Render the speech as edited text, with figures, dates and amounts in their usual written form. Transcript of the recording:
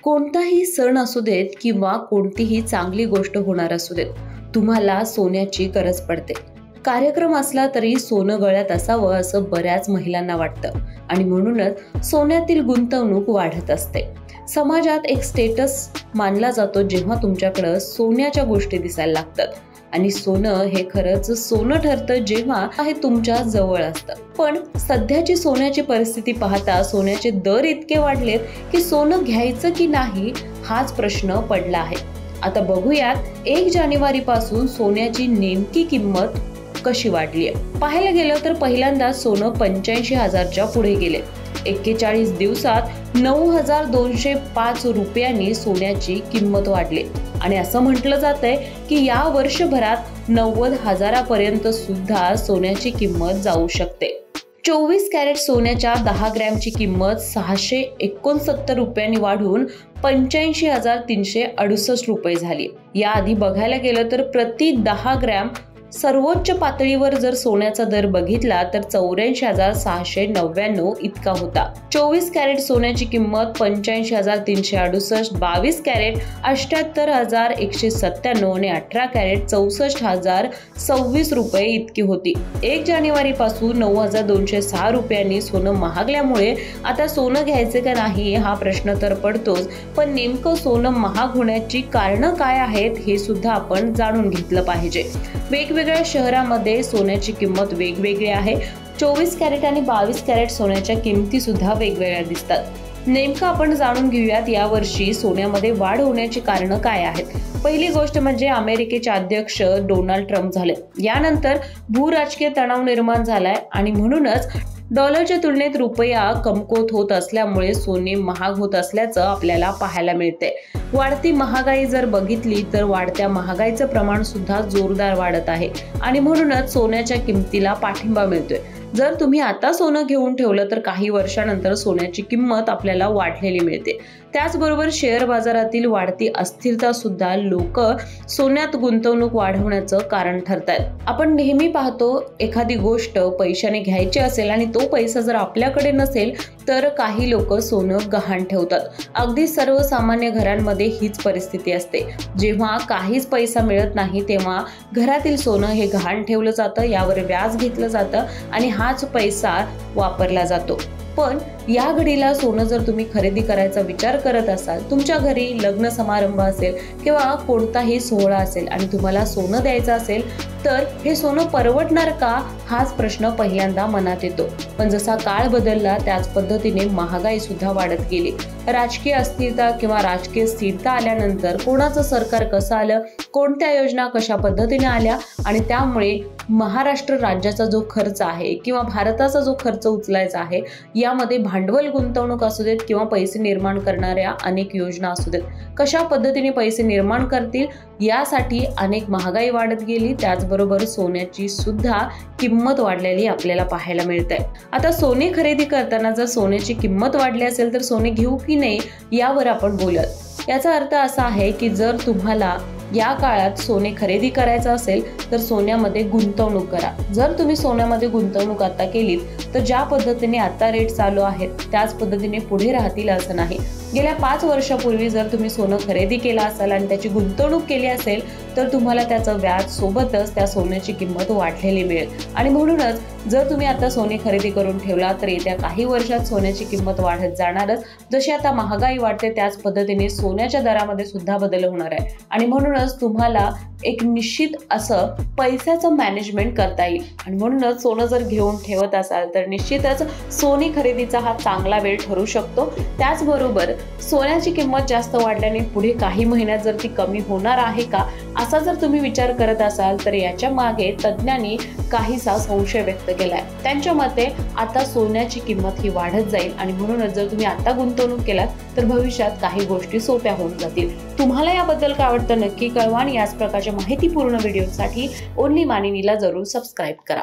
कोणताही सण असू देत किंवा कोणतीही चांगली गोष्ट होणार असू देत, तुम्हाला सोन्याची गरज पडते. कार्यक्रम असला तरी सोनं गळ्यात असावं असं बऱ्याच महिलांना वाटतं आणि म्हणूनच सोन्यातील गुंतवणूक वाढत असते. समाजात एक स्टेटस मानला जातो जेव्हा तुमच्याकडे सोन्याच्या गोष्टी दिसायला लागतात आणि सोनं हे खरंच सोनं ठरतं जेव्हा हे तुमच्या जवळ असतं. पण सध्याची सोन्याची परिस्थिती पाहता सोन्याचे दर इतके वाढलेत की सोनं घ्यायचं की नाही हाच प्रश्न पडला आहे. आता बघूयात 1 जानेवारी पासून सोन्याची नेमकी किंमत कशी वाढली आहे. पाहायला गेलं तर पहिल्यांदा सोनं 85,000च्या पुढे गेले. 41 दिवसात 9,205 रुपयांनी सोन्याची किंमत वाढली आणि असं म्हटलं जातंय की या वर्षभरात 90,000पर्यंत सुद्धा सोन्याची किंमत जाऊ शकते. 24 कॅरेट सोन्याच्या 10 ग्रॅमची किंमत 669 रुपयांनी वाढून 85,368 रुपये झाली. याआधी बघायला गेलं तर प्रति 10 ग्रॅम सर्वोच्च पातळीवर जर सोन्याचा दर बघितला तर 84,699 इतका होता. 24 कॅरेट सोन्याची किंमत 85,368, 22 कॅरेट 78,197 आणि 18 कॅरेट 64,026 रुपये इतकी होती. 1 जानेवारी पासून 9,206 रुपयांनी सोनं महागल्यामुळे आता सोनं घ्यायचे का नाही हा प्रश्न तर पडतोच. पण नेमकं सोनं महाग होण्याची कारणं काय आहेत हे सुद्धा आपण जाणून घेतलं पाहिजे. वेगवेगळ्या शहरामध्ये सोन्याची किंमत वेगवेगळी आहे. 24 कॅरेट आणि 22 कॅरेट सोन्याच्या किमती सुद्धा वेगवेगळ्या दिसतात. नेमकं आपण जाणून घेऊयात यावर्षी सोन्यामध्ये वाढ होण्याची कारणं काय आहेत. पहिली गोष्ट म्हणजे अमेरिकेचे अध्यक्ष डोनाल्ड ट्रम्प झाले. यानंतर भूराजकीय तणाव निर्माण झालाय आणि म्हणूनच डॉलरच्या तुलनेत रुपया कमकुवत होत असल्यामुळे सोने महाग होत असल्याचं आपल्याला पाहायला मिळते. वाढती महागाई जर बघितली तर वाढत्या महागाईचं प्रमाण सुद्धा जोरदार वाढत आहे आणि म्हणूनच सोन्याच्या किमतीला पाठिंबा मिळतोय. जर तुम्ही आता सोनं घेऊन ठेवलं तर काही वर्षानंतर सोन्याची किंमत आपल्याला वाढलेली मिळते. त्याचबरोबर शेअर बाजारातील वाढती अस्थिरता सुद्धा लोक सोन्यात गुंतवणूक वाढवण्याचं कारण ठरतात. आपण नेहमी पाहतो एखादी गोष्ट पैशाने घ्यायची असेल आणि तो पैसा जर आपल्याकडे नसेल तर काही लोक सोनं गहाण ठेवतात. अगदी सर्वसामान्य घरांमध्ये हीच परिस्थिती असते. जेव्हा काहीच पैसा मिळत नाही तेव्हा घरातील सोनं हे गहाण ठेवलं जातं, यावर व्याज घेतलं जातं आणि हाच पैसा वापरला जातो. पण या घडीला सोनं जर तुम्ही खरेदी करायचा विचार करत असाल, तुमच्या घरी लग्न समारंभ असेल किंवा कोणताही सोहळा असेल आणि तुम्हाला सोनं द्यायचं असेल तर हे सोनं परवडणार का हाच प्रश्न पहिल्यांदा मनात येतो. पण जसा काळ बदलला त्याच पद्धतीने महागाई सुद्धा वाढत गेली. राजकीय अस्थिरता किंवा राजकीय स्थिरता आल्यानंतर कोणाचं सरकार कसं आलं, कोणत्या योजना कशा पद्धतीने आल्या आणि त्यामुळे महाराष्ट्र राज्याचा जो खर्च आहे किंवा भारताचा जो खर्च उचलायचा आहे यामध्ये भांडवल गुंतवणूक असू देत किंवा पैसे निर्माण करणाऱ्या अनेक योजना असू देत, कशा पद्धतीने पैसे निर्माण करतील यासाठी अनेक महागाई वाढत गेली. त्याचबरोबर सोन्याची सुद्धा किंमत वाढलेली आपल्याला पाहायला मिळते. आता सोने खरेदी करताना जर सोन्याची किंमत वाढली असेल तर सोने घेऊ की नाही यावर आपण बोलूयात. याचा अर्थ असा आहे की जर तुम्हाला या काळात सोने खरेदी करायचं असेल तर सोन्यामध्ये गुंतवणूक करा. जर तुम्ही सोन्यामध्ये गुंतवणूक आता केलीत तर ज्या पद्धतीने आता रेट चालू आहेत त्याच पद्धतीने पुढे राहतील असं नाही. गेल्या 5 वर्षापूर्वी जर तुम्ही सोनं खरेदी केलं असाल आणि त्याची गुंतवणूक केली असेल तर तुम्हाला त्याचं व्याज सोबतच त्या सोन्याची किंमत वाढलेली मिळेल आणि म्हणूनच जर तुम्ही आता सोने खरेदी करून ठेवला तर येत्या काही वर्षात सोन्याची किंमत वाढत जाणारच. जशी आता महागाई वाढते त्याच पद्धतीने सोन्याच्या दरामध्ये सुद्धा बदल होणार आहे आणि म्हणूनच तुम्हाला एक निश्चित असं पैशाचं मॅनेजमेंट करता येईल आणि म्हणूनच सोनं जर घेऊन ठेवत असाल तर निश्चितच सोने खरेदीचा हा चांगला वेळ ठरू शकतो. त्याचबरोबर सोन्याची किंमत जास्त वाढल्याने पुढे काही महिन्यात जर ती कमी होणार आहे का असा जर तुम्ही विचार करत असाल तर याच्या मागे तज्ज्ञांनी काहीसा संशय व्यक्त केलाय. त्यांच्या मते आता सोन्याची किंमत ही वाढत जाईल आणि म्हणूनच जर तुम्ही आता गुंतवणूक केलात तर भविष्यात काही गोष्टी सोप्या होऊन जातील. तुम्हाला याबद्दल काय वाटतं नक्की कळवा आणि याच प्रकारच्या माहितीपूर्ण व्हिडिओसाठी ओनली मानिनीला जरूर सबस्क्राईब करा.